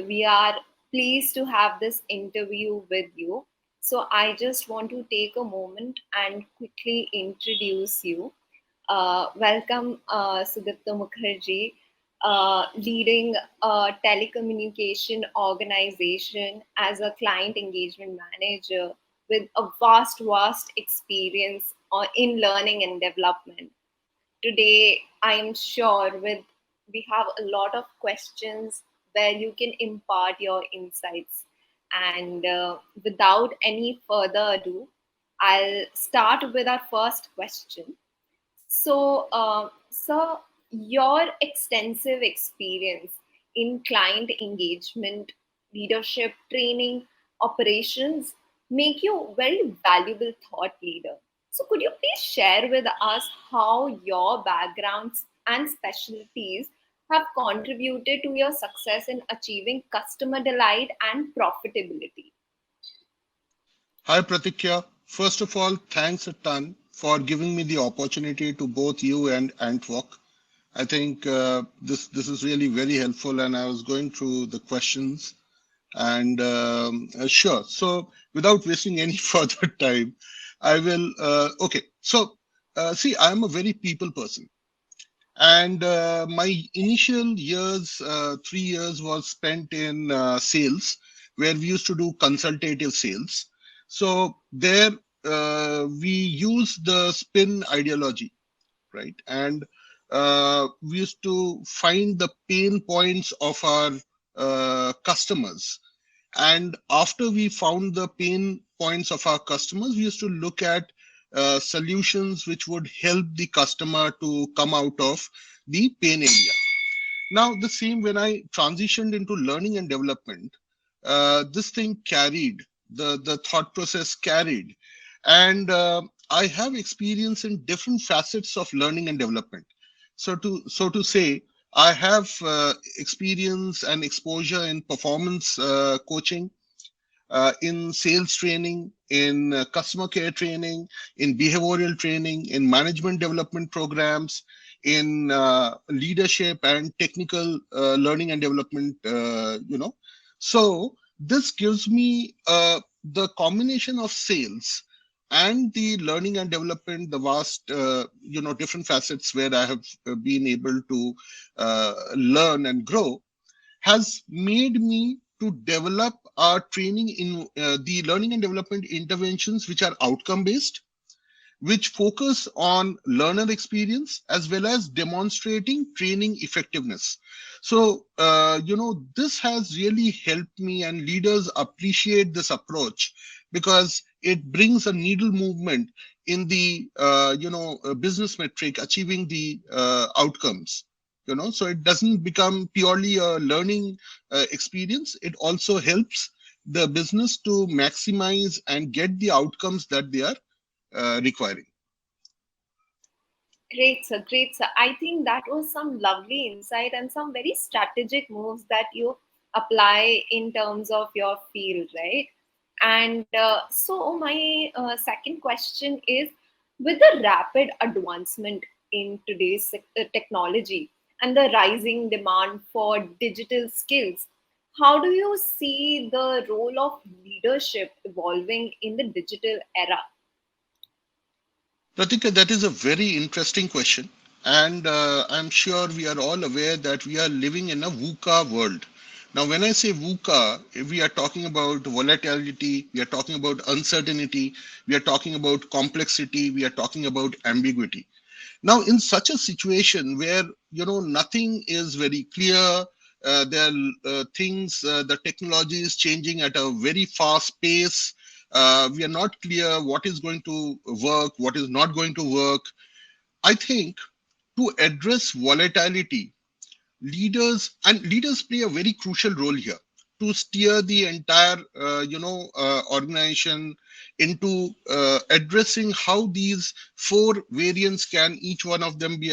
we are pleased to have this interview with you. So I just want to take a moment and quickly introduce you. Welcome, Sudeepto Mukherjee, leading a telecommunication organization as a client engagement manager with a vast experience in learning and development. Today, I'm sure with we have a lot of questions where you can impart your insights. And without any further ado, I'll start with our first question. So, sir, your extensive experience in client engagement, leadership training, operations make you a very valuable thought leader. So, could you please share with us how your backgrounds and specialties have contributed to your success in achieving customer delight and profitability? Hi, Pratikya. First of all, thanks a ton for giving me the opportunity to both you and AntWalk. I think this is really very helpful, and I was going through the questions. And sure, so without wasting any further time, I will. Okay, so see, I'm a very people person, and my initial years, 3 years, was spent in sales, where we used to do consultative sales. So there, we use the spin ideology, right? And we used to find the pain points of our customers. And after we found the pain points of our customers, we used to look at solutions which would help the customer to come out of the pain area. Now, the same when I transitioned into learning and development, this thing carried, the thought process carried. And I have experience in different facets of learning and development. So to say, I have experience and exposure in performance coaching, in sales training, in customer care training, in behavioral training, in management development programs, in leadership and technical learning and development. So this gives me the combination of sales and the learning and development, the vast, different facets where I have been able to learn and grow, has made me to develop our training in the learning and development interventions which are outcome based, which focus on learner experience as well as demonstrating training effectiveness. So this has really helped me, and leaders appreciate this approach because it brings a needle movement in the business metric, achieving the outcomes. So it doesn't become purely a learning experience. It also helps the business to maximize and get the outcomes that they are requiring. Great, sir. Great, sir. I think that was some lovely insight and some very strategic moves that you apply in terms of your field, right? And so, my second question is, with the rapid advancement in today's technology and the rising demand for digital skills, how do you see the role of leadership evolving in the digital era? Pratika, that is a very interesting question. And I'm sure we are all aware that we are living in a VUCA world. Now, when I say VUCA, we are talking about volatility, we are talking about uncertainty, we are talking about complexity, we are talking about ambiguity. Now, in such a situation where nothing is very clear, there are things, the technology is changing at a very fast pace. We are not clear what is going to work, what is not going to work. I think to address volatility, leaders play a very crucial role here to steer the entire organization into addressing how these four variants can each one of them be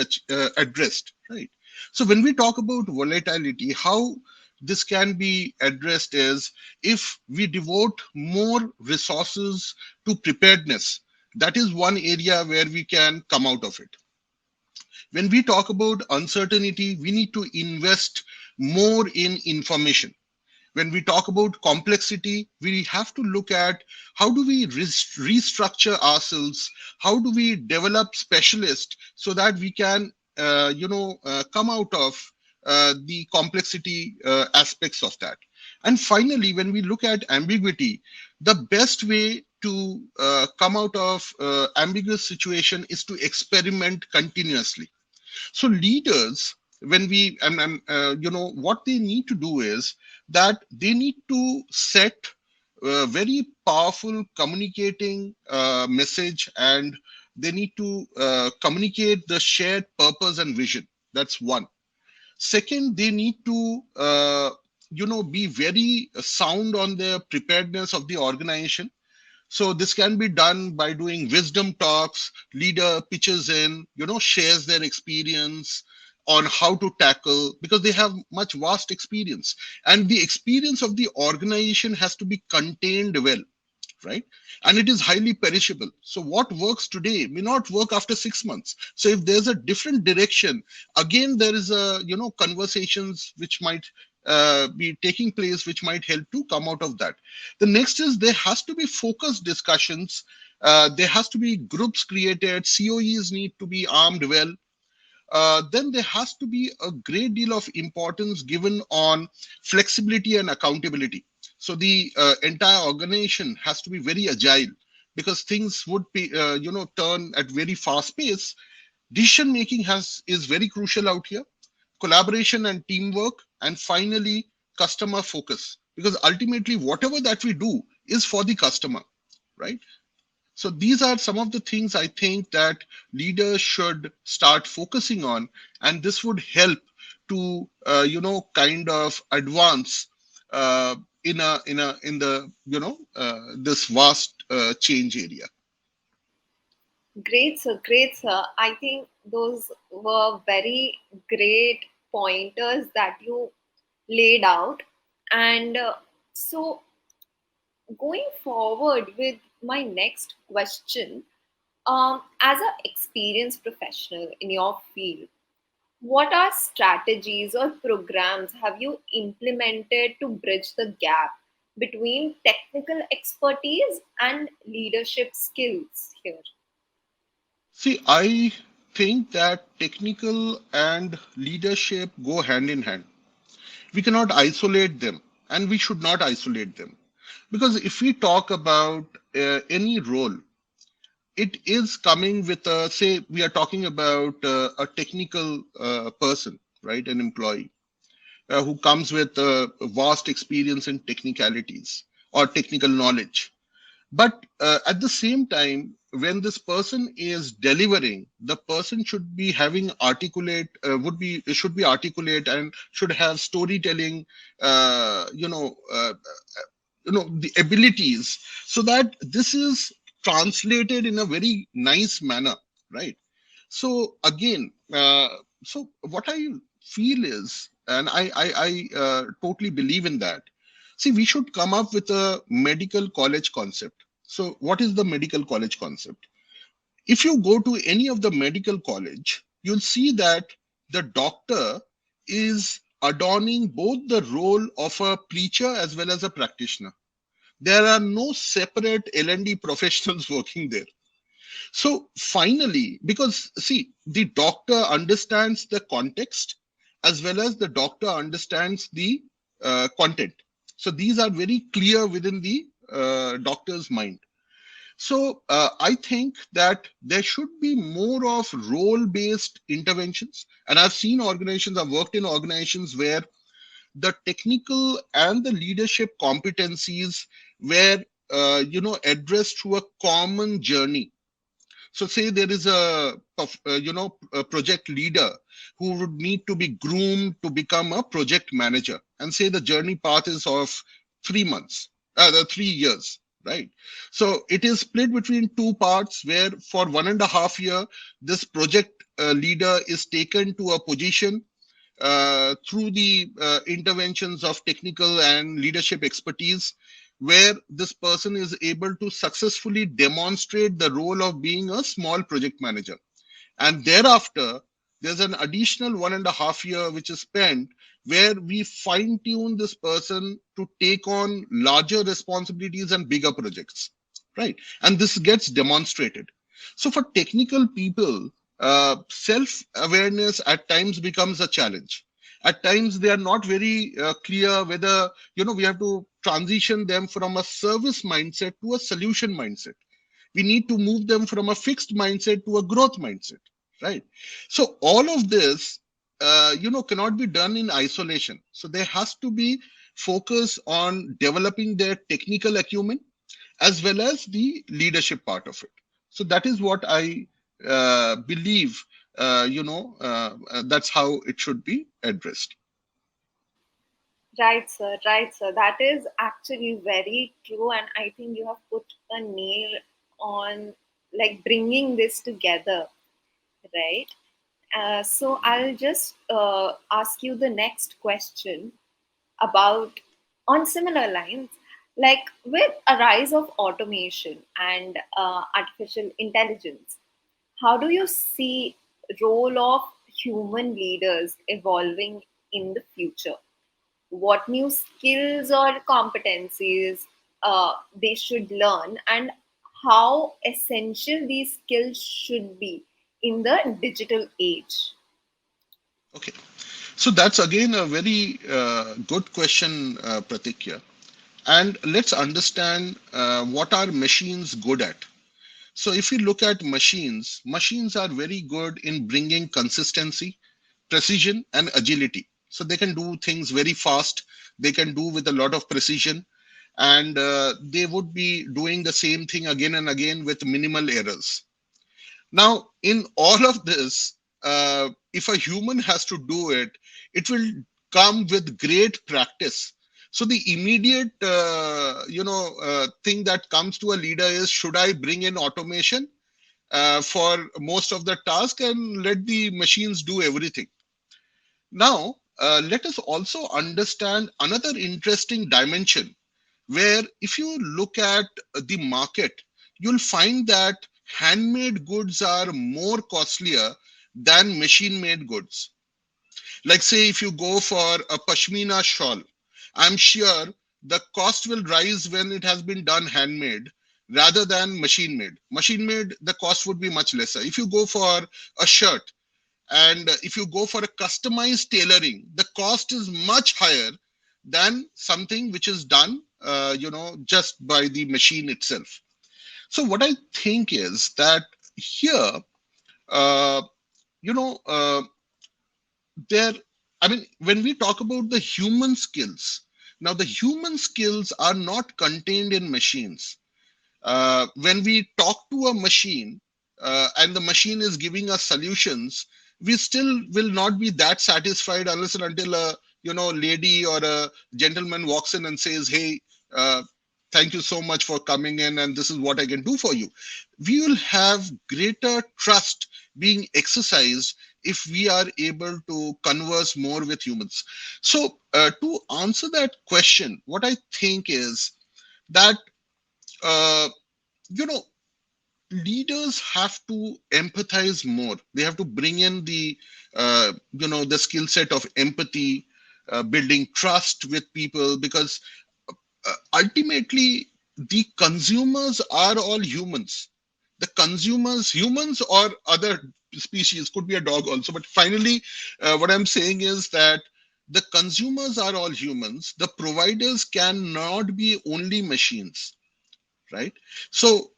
addressed, right? So when we talk about volatility, how this can be addressed is if we devote more resources to preparedness. That is one area where we can come out of it. When we talk about uncertainty, we need to invest more in information. When we talk about complexity, we have to look at how do we restructure ourselves, how do we develop specialists so that we can come out of the complexity aspects of that. And finally, when we look at ambiguity, the best way to come out of ambiguous situation is to experiment continuously. So leaders, when we what they need to do is that they need to set a very powerful communicating message, and they need to communicate the shared purpose and vision. That's one. Second, they need to be very sound on the preparedness of the organization. So this can be done by doing wisdom talks. Leader pitches in, shares their experience on how to tackle, because they have much vast experience, and the experience of the organization has to be contained well, right? And it is highly perishable. So what works today may not work after 6 months. So if there's a different direction, again there is a conversations which might be taking place, which might help to come out of that. The next is there has to be focused discussions. There has to be groups created. COEs need to be armed well. Then there has to be a great deal of importance given on flexibility and accountability. So the entire organization has to be very agile, because things would be, turn at very fast pace. Decision making is very crucial out here. Collaboration and teamwork, and finally customer focus, because ultimately whatever that we do is for the customer, right? So these are some of the things I think that leaders should start focusing on, and this would help to kind of advance in the this vast change area. Great, sir. Great, sir. I think those were very great pointers that you laid out. And so, going forward with my next question, as an experienced professional in your field, what are strategies or programs have you implemented to bridge the gap between technical expertise and leadership skills here? See, I think that technical and leadership go hand in hand. We cannot isolate them, and we should not isolate them, because if we talk about any role, it is coming with a, say we are talking about a technical person, right, an employee who comes with vast experience in technicalities or technical knowledge. But at the same time, when this person is delivering, the person should be having articulate, should be articulate, and should have storytelling, the abilities, so that this is translated in a very nice manner, right? So again, so what I feel is, and I totally believe in that. See, we should come up with a medical college concept. So what is the medical college concept? If you go to any of the medical college, you'll see that the doctor is adorning both the role of a preacher as well as a practitioner. There are no separate L&D professionals working there. So finally, because see, the doctor understands the context as well as the doctor understands the content. So these are very clear within the doctor's mind. So I think that there should be more of role-based interventions. And I've seen organizations, I've worked in organizations where the technical and the leadership competencies were addressed through a common journey. So say there is a project leader who would need to be groomed to become a project manager, and say the journey path is of 3 months, the 3 years, right? So it is split between two parts, where for 1.5 year, this project leader is taken to a position through the interventions of technical and leadership expertise, where this person is able to successfully demonstrate the role of being a small project manager. And thereafter, There's an additional 1.5 year which is spent where we fine tune this person to take on larger responsibilities and bigger projects, right? And this gets demonstrated. So for technical people, self awareness at times becomes a challenge. At times they are not very clear whether, we have to transition them from a service mindset to a solution mindset. We need to move them from a fixed mindset to a growth mindset, right? So all of this, cannot be done in isolation. So there has to be focus on developing their technical acumen as well as the leadership part of it. So that is what I believe. That's how it should be addressed. Right, sir. Right, sir. That is actually very true, and I think you have put a nail on like bringing this together, right? So I'll just ask you the next question about on similar lines, like with a rise of automation and artificial intelligence, how do you see role of human leaders evolving in the future? What new skills or competencies they should learn, and how essential these skills should be in the digital age? Okay. So that's again a very good question, Pratikya. And let's understand what are machines good at. So if you look at machines, machines are very good in bringing consistency, precision, and agility. So they can do things very fast. They can do with a lot of precision, and they would be doing the same thing again and again with minimal errors. Now, in all of this, if a human has to do it, it will come with great practice. So the immediate, thing that comes to a leader is: should I bring in automation for most of the task and let the machines do everything? Now, let us also understand another interesting dimension where if you look at the market, you'll find that handmade goods are more costlier than machine made goods. Like, say, if you go for a pashmina shawl, I'm sure the cost will rise when it has been done handmade rather than machine made. Machine made, the cost would be much lesser. If you go for a shirt, and if you go for a customized tailoring, the cost is much higher than something which is done, just by the machine itself. So what I think is that here, uh, you know, uh, there, I mean, when we talk about the human skills, now the human skills are not contained in machines. When we talk to a machine and the machine is giving us solutions, we still will not be that satisfied unless and until a lady or a gentleman walks in and says, "Hey, uh, thank you so much for coming in, and this is what I can do for you." We will have greater trust being exercised if we are able to converse more with humans. So, to answer that question, what I think is that. Uh, you know Leaders have to empathize more. They have to bring in the skill set of empathy, building trust with people, because ultimately the consumers are all humans. The consumers, humans or other species, could be a dog also, but finally, what I'm saying is that the consumers are all humans. The providers cannot be only machines, right? So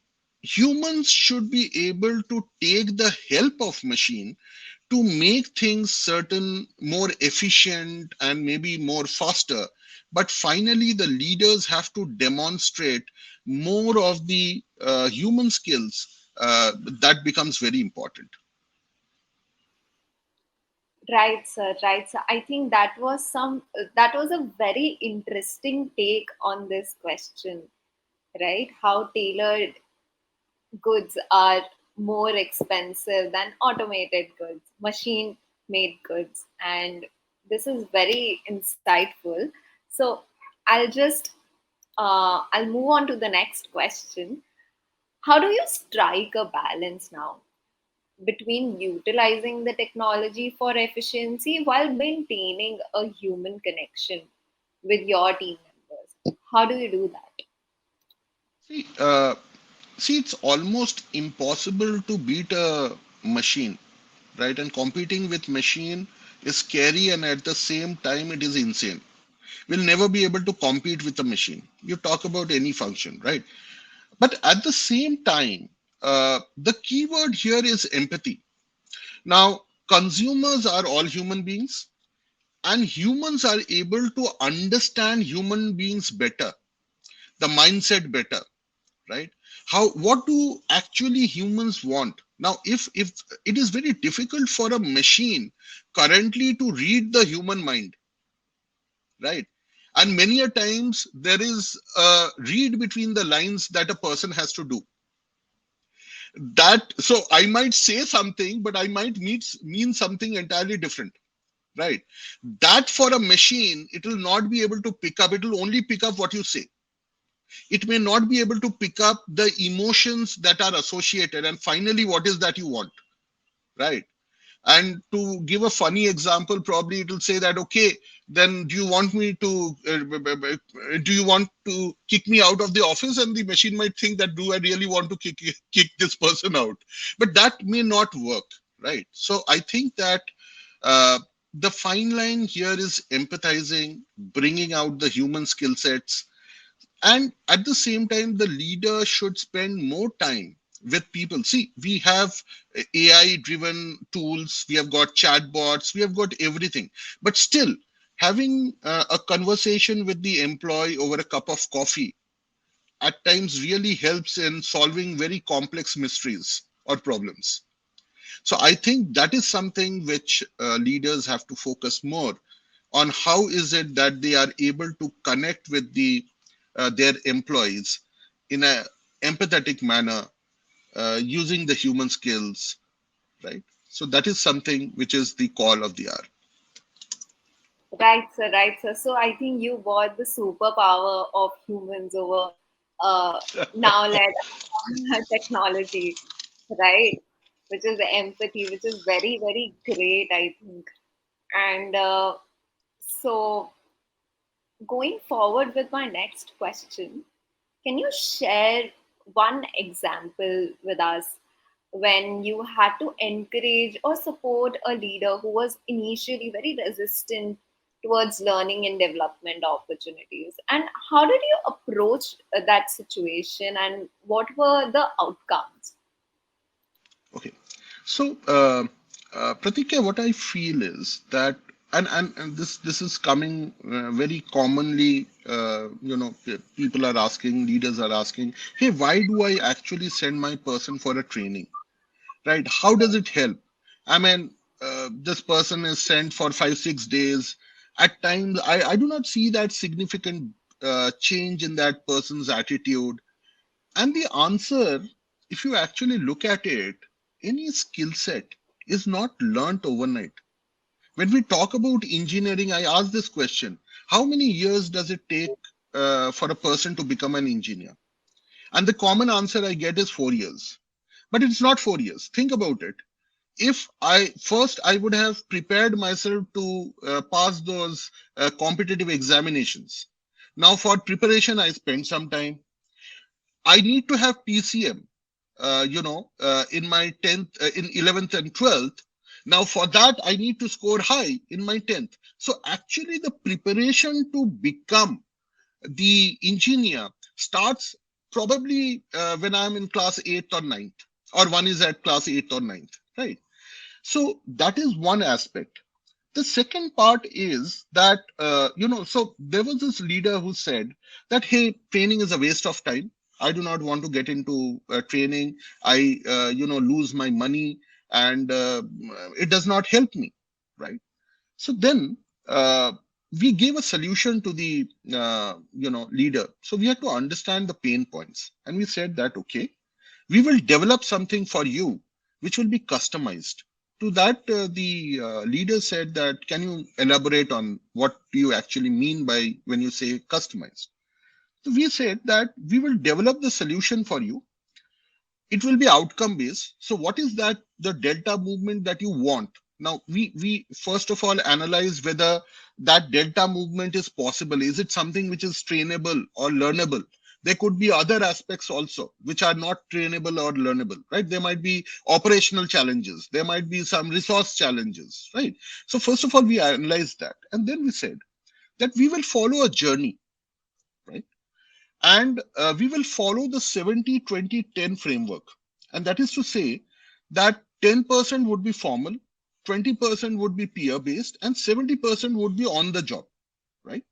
humans should be able to take the help of machine to make things certain more efficient and maybe more faster. But finally, the leaders have to demonstrate more of the human skills. That becomes very important. Right, sir. Right, sir. I think that was a very interesting take on this question, right? How tailored goods are more expensive than automated goods, machine made goods, and this is very insightful. So I'll just I'll move on to the next question. How do you strike a balance now between utilizing the technology for efficiency while maintaining a human connection with your team members? How do you do that? See, it's almost impossible to beat a machine, right? And competing with machine is scary, and at the same time, it is insane. We'll never be able to compete with a machine. You talk about any function, right? But at the same time, the keyword here is empathy. Now, consumers are all human beings, and humans are able to understand human beings better, the mindset better, right? How, what do actually humans want? Now, if it is very difficult for a machine currently to read the human mind, right? And many a times there is a read between the lines that a person has to do. That, so I might say something, but I might mean something entirely different, right? That for a machine, it will not be able to pick up. It will only pick up what you say. It may not be able to pick up the emotions that are associated. And finally, what is that you want, right? And to give a funny example, probably it will say that, okay, then do you want me to, do you want to kick me out of the office? And the machine might think that, do I really want to kick this person out? But that may not work, right? So I think that uh, the fine line here is empathizing, bringing out the human skill sets, and at the same time the leader should spend more time with people. See, we have AI driven tools, we have got chatbots, we have got everything, but still having a conversation with the employee over a cup of coffee at times really helps in solving very complex mysteries or problems. So I think that is something which leaders have to focus more on. How is it that they are able to connect with their employees in a empathetic manner, using the human skills, right? So that is something which is the call of the hour. Right, sir. Right, sir. So I think you bought the superpower of humans over uh, now led technology, right? Which is the empathy, which is very, very great, I think. And so going forward with my next question, can you share one example with us when you had to encourage or support a leader who was initially very resistant towards learning and development opportunities? And how did you approach that situation and what were the outcomes? Okay. So, Pratikya, what I feel is that, and this is coming very commonly. People are asking, leaders are asking, hey, why do I actually send my person for a training? Right? How does it help? I mean, this person is sent for 5 6 days. At times, I do not see that significant change in that person's attitude. And the answer, if you actually look at it, any skill set is not learnt overnight. When we talk about engineering, I ask this question: how many years does it take for a person to become an engineer? And the common answer I get is 4 years. But it's not 4 years. Think about it. If I would have prepared myself to pass those competitive examinations. Now, for preparation, I spent some time. I need to have PCM, in my 10th, in 11th and 12th. Now, for that, I need to score high in my 10th. So, actually, the preparation to become the engineer starts probably when I'm in class 8th or ninth, or one is at class 8th or ninth, right? So, that is one aspect. The second part is that, so there was this leader who said that, hey, training is a waste of time. I do not want to get into training. I, lose my money, and it does not help me, right? So then uh, we gave a solution to the, leader. So we had to understand the pain points, and we said that, okay, we will develop something for you which will be customized. To that, the leader said that, can you elaborate on what do you actually mean by when you say customized? So we said that we will develop the solution for you it will be outcome based. So what is that the delta movement that you want? Now we first of all analyze whether that delta movement is possible. Is it something which is trainable or learnable? There could be other aspects also which are not trainable or learnable, right? There might be operational challenges, there might be some resource challenges, right? So first of all we analyze that, and then we said that we will follow a journey, right? And we will follow the 70-20-10 framework. And that is to say that 10% would be formal, 20% would be peer based, and 70% would be on the job, right?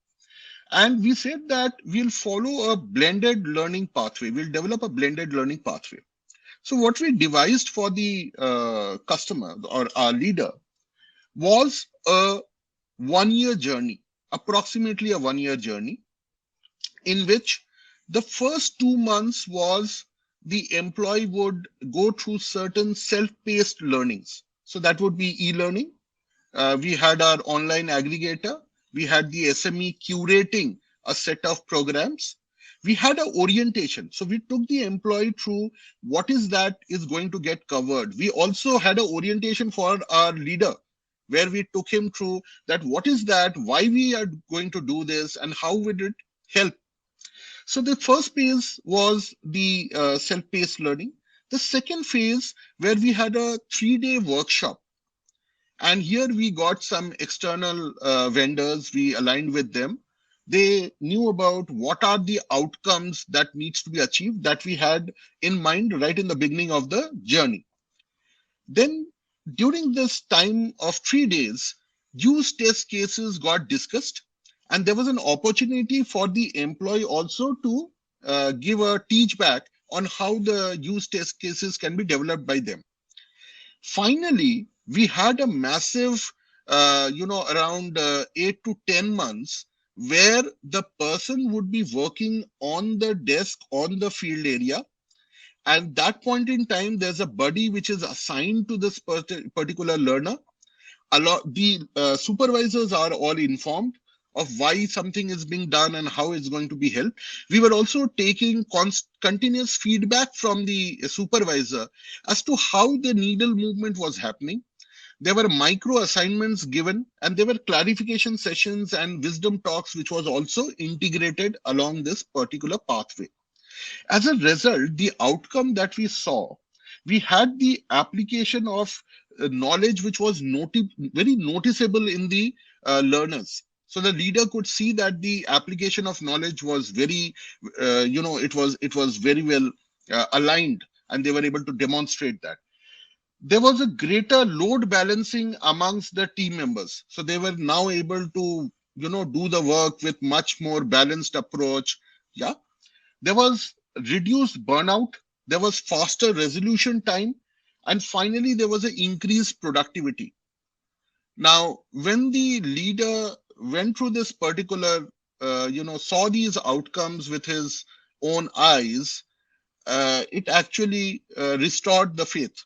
And we said that we'll follow a blended learning pathway. We'll develop a blended learning pathway. So, what we devised for the customer or our leader was a 1 year journey, approximately a 1 year journey, in which the first 2 months was the employee would go through certain self-paced learnings. So that would be e-learning. We had our online aggregator. We had the SME curating a set of programs. We had an orientation. So we took the employee through what is that is going to get covered. We also had an orientation for our leader where we took him through that what is that, why we are going to do this, and how would it help. So the first phase was the self-paced learning. The second phase where we had a 3 day workshop, and here we got some external vendors. We aligned with them. They knew about what are the outcomes that needs to be achieved that we had in mind right in the beginning of the journey. Then during this time of 3 days, use test cases got discussed, and there was an opportunity for the employee also to give a teach back on how the use test cases can be developed by them. Finally, we had a massive, around 8 to 10 months where the person would be working on the desk on the field area. At that point in time, there's a buddy which is assigned to this particular learner. The supervisors are all informed of why something is being done and how it's going to be helped. We were also taking continuous feedback from the supervisor as to how the needle movement was happening. There were micro assignments given, and there were clarification sessions and wisdom talks, which was also integrated along this particular pathway. As a result, the outcome that we saw, we had the application of knowledge which was very noticeable in the learners. So the leader could see that the application of knowledge was very, it was very well aligned, and they were able to demonstrate that. There was a greater load balancing amongst the team members, so they were now able to do the work with much more balanced approach. Yeah, there was reduced burnout, there was faster resolution time, and finally, there was an increased productivity. Now, when the leader went through this particular, saw these outcomes with his own eyes, it actually restored the faith.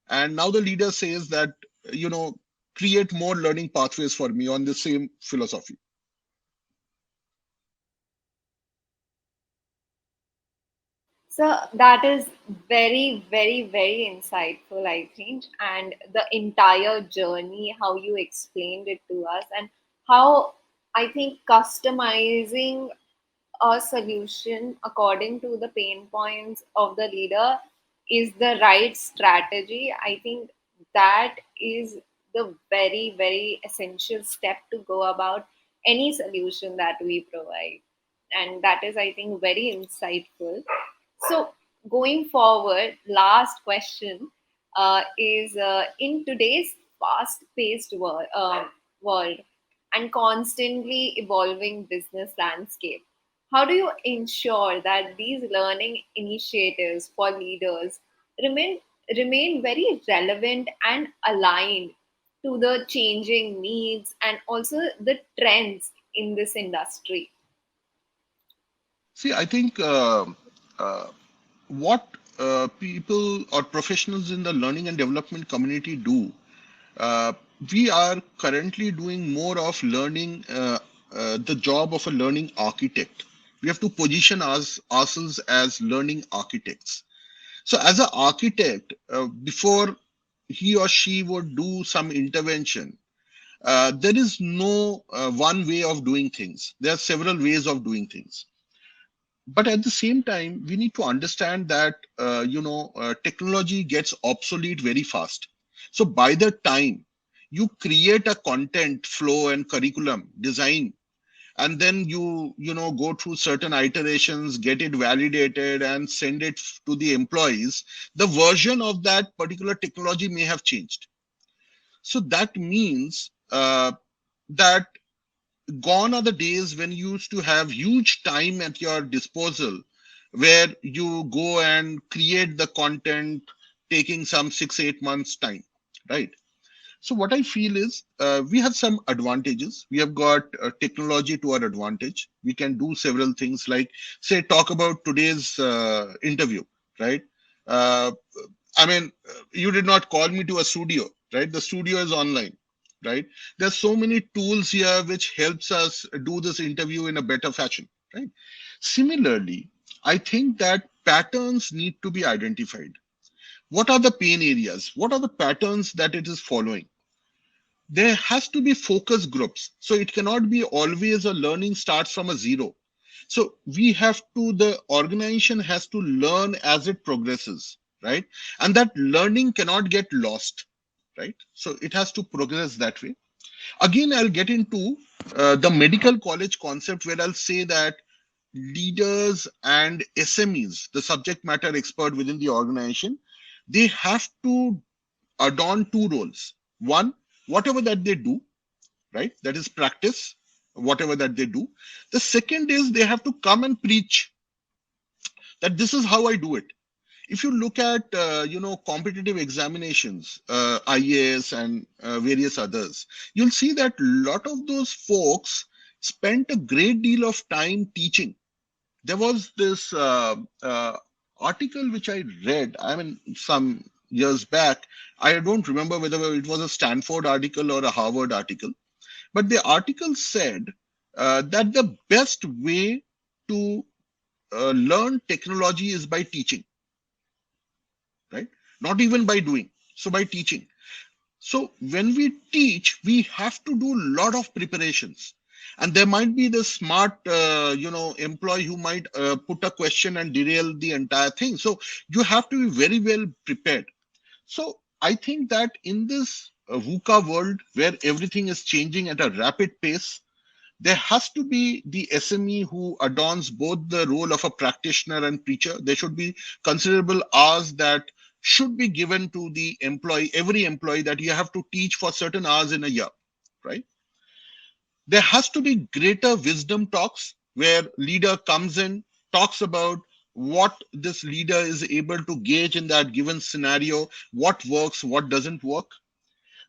And now the leader says that, you know, create more learning pathways for me on the same philosophy. So that is very, very, very insightful, I think. And the entire journey, how you explained it to us, and how I think customizing a solution according to the pain points of the leader is the right strategy. I think that is the very, very essential step to go about any solution that we provide. And that is, I think, very insightful. So, going forward, last question is in today's fast paced world and constantly evolving business landscape, how do you ensure that these learning initiatives for leaders remain, remain very relevant and aligned to the changing needs and also the trends in this industry? See, I think uh, what people or professionals in the learning and development community do, uh, we are currently doing more of learning, the job of a learning architect. We have to position ourselves as learning architects. So as an architect, before he or she would do some intervention, there is no one way of doing things. There are several ways of doing things. But at the same time, we need to understand that technology gets obsolete very fast. So by the time you create a content flow and curriculum design, and then you go through certain iterations, get it validated and send it to the employees, the version of that particular technology may have changed. So that means that gone are the days when you used to have huge time at your disposal, where you go and create the content taking some 6 8 months time, right? So what I feel is, we have some advantages. We have got technology to our advantage. We can do several things, like say talk about today's interview, right? Uh, I mean, you did not call me to a studio, right? The studio is online, right? There's so many tools here which helps us do this interview in a better fashion, right? Similarly, I think that patterns need to be identified. What are the pain areas? What are the patterns that it is following? There has to be focus groups, so it cannot be always a learning starts from a zero. So we have to, the organization has to learn as it progresses, right? And that learning cannot get lost, right? So it has to progress that way. Again, I'll get into the medical college concept, where I'll say that leaders and SMEs, the subject matter expert within the organization, they have to adorn two roles. One, whatever that they do, right? That is practice, whatever that they do. The second is they have to come and preach that this is how I do it. If you look at competitive examinations, IAS and various others, you'll see that a lot of those folks spent a great deal of time teaching. There was this article which I read, I mean, some years back. I don't remember whether it was a Stanford article or a Harvard article, but the article said that the best way to learn technology is by teaching, right? Not even by doing. So by teaching. So when we teach, we have to do a lot of preparations. And there might be the smart, employee who might put a question and derail the entire thing. So you have to be very well prepared. So I think that in this VUCA world, where everything is changing at a rapid pace, there has to be the SME who adorns both the role of a practitioner and preacher. There should be considerable hours that should be given to the employee, every employee, that you have to teach for certain hours in a year, right? There has to be greater wisdom talks, where leader comes in, talks about what this leader is able to gauge in that given scenario, what works, what doesn't work.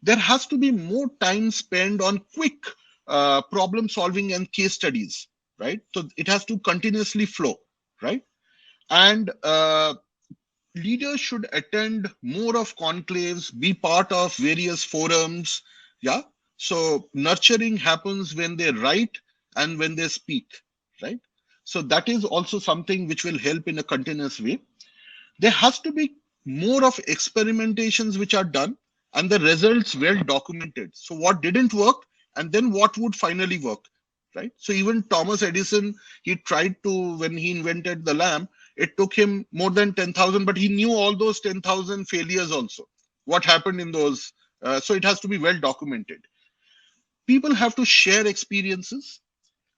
There has to be more time spent on quick problem solving and case studies, right? So it has to continuously flow, right? And leaders should attend more of conclaves, be part of various forums. Yeah. So nurturing happens when they write and when they speak, right? So that is also something which will help in a continuous way. There has to be more of experimentations which are done and the results well documented. So what didn't work and then what would finally work, right? So even Thomas Edison, he tried to, when he invented the lamp, it took him more than 10,000, but he knew all those 10,000 failures also. What happened in those? So it has to be well documented. People have to share experiences,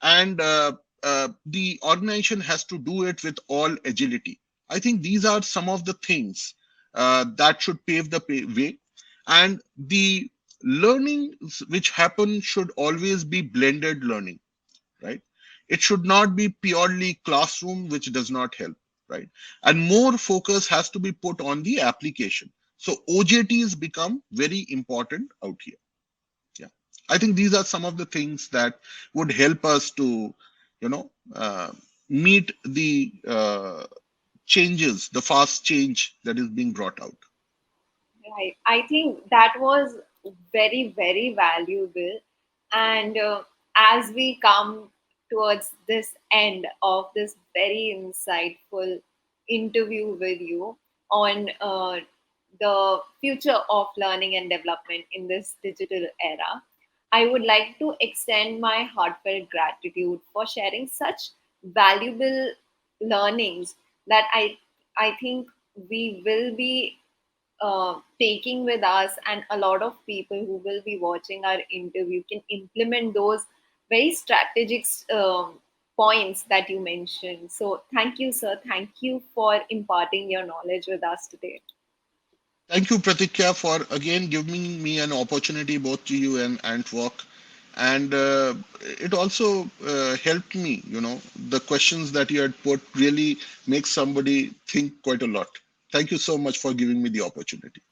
and the organization has to do it with all agility. I think these are some of the things that should pave the way. And the learnings which happen should always be blended learning, right? It should not be purely classroom, which does not help, right? And more focus has to be put on the application. So OJTs become very important out here. Yeah, I think these are some of the things that would help us to, you know, meet the changes, the fast change that is being brought out. Right. I think that was very, very valuable. And as we come towards this end of this very insightful interview with you, on the future of learning and development in this digital era. I would like to extend my heartfelt gratitude for sharing such valuable learnings that I think we will be taking with us, and a lot of people who will be watching our interview can implement those very strategic points that you mentioned. So thank you, sir. Thank you for imparting your knowledge with us today. Thank you, Pratikya, for again giving me an opportunity, both to you and AntWalk. And it also helped me, the questions that you had put really make somebody think quite a lot. Thank you so much for giving me the opportunity.